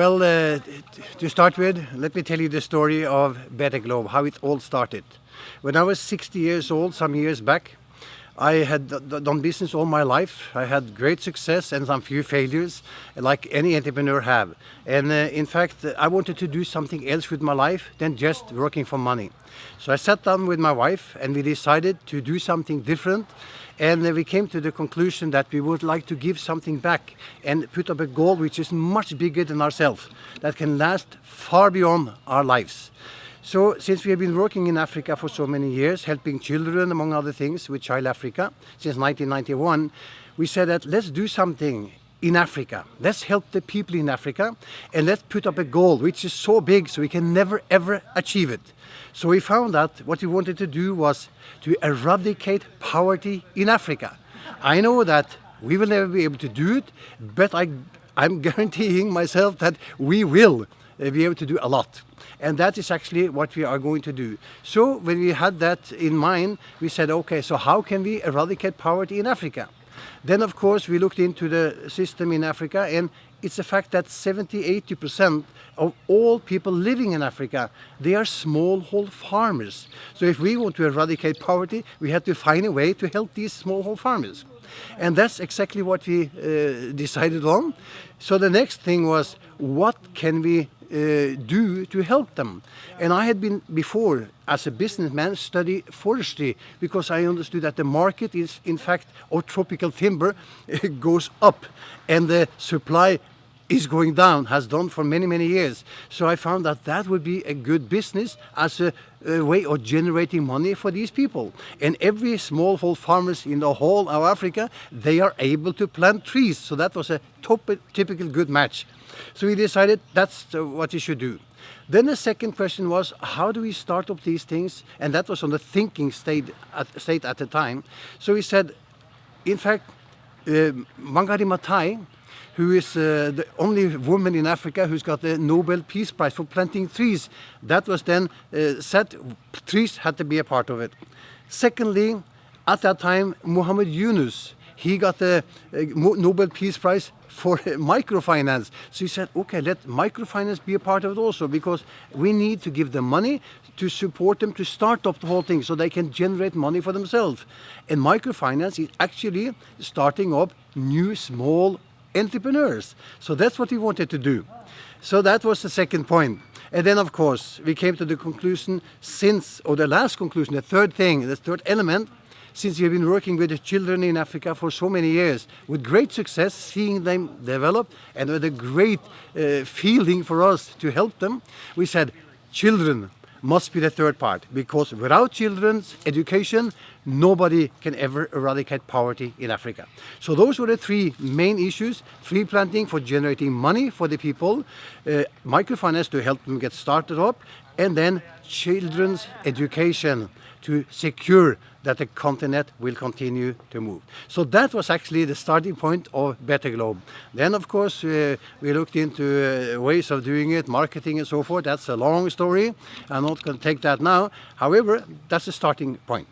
Well, to start with, let me tell you the story of Better Globe, how it all started. When I was 60 years old, some years back, I had done business all my life. I had great success and some few failures, like any entrepreneur have. And in fact, I wanted to do something else with my life than just working for money. So I sat down with my wife and we decided to do something different. And we came to the conclusion that we would like to give something back and put up a goal which is much bigger than ourselves, that can last far beyond our lives. So since we have been working in Africa for so many years, helping children, among other things, with Child Africa, since 1991, we said that let's do something in Africa. Let's help the people in Africa and let's put up a goal which is so big so we can never ever achieve it. So we found that what we wanted to do was to eradicate poverty in Africa. I know that we will never be able to do it, but I'm guaranteeing myself that we will be able to do a lot. And that is actually what we are going to do. So when we had that in mind, we said, okay, so how can we eradicate poverty in Africa? Then, of course, we looked into the system in Africa, and it's a fact that 70–80% of all people living in Africa, they are smallhold farmers. So if we want to eradicate poverty, we have to find a way to help these smallhold farmers. And that's exactly what we decided on. So the next thing was, what can we do to help them? And I had been before, as a businessman, study forestry because I understood that the market is, in fact, of tropical timber goes up and the supply is going down, has done for many, many years. So I found that that would be a good business as a way of generating money for these people. And every smallhold farmers in the whole of Africa, they are able to plant trees. So that was a typical good match. So we decided that's what we should do. Then the second question was, how do we start up these things? And that was on the thinking state at the time. So we said, in fact, Wangari Maathai, who is the only woman in Africa who's got the Nobel Peace Prize for planting trees, that was then said trees had to be a part of it. Secondly, at that time, Muhammad Yunus, he got the Nobel Peace Prize for microfinance. So he said, okay, let microfinance be a part of it also, because we need to give them money to support them to start up the whole thing so they can generate money for themselves. And microfinance is actually starting up new small entrepreneurs. So that's what we wanted to do. So that was the second point. And then, of course, we came to the conclusion the last conclusion, the third thing, the third element, since we have been working with the children in Africa for so many years, with great success, seeing them develop, and with a great feeling for us to help them, we said children must be the third part, because without children's education, nobody can ever eradicate poverty in Africa. So those were the three main issues: tree planting for generating money for the people, microfinance to help them get started up, and then children's education to secure that the continent will continue to move. So that was actually the starting point of Better Globe. Then, of course, we looked into ways of doing it, marketing and so forth. That's a long story. I'm not going to take that now. However, that's the starting point.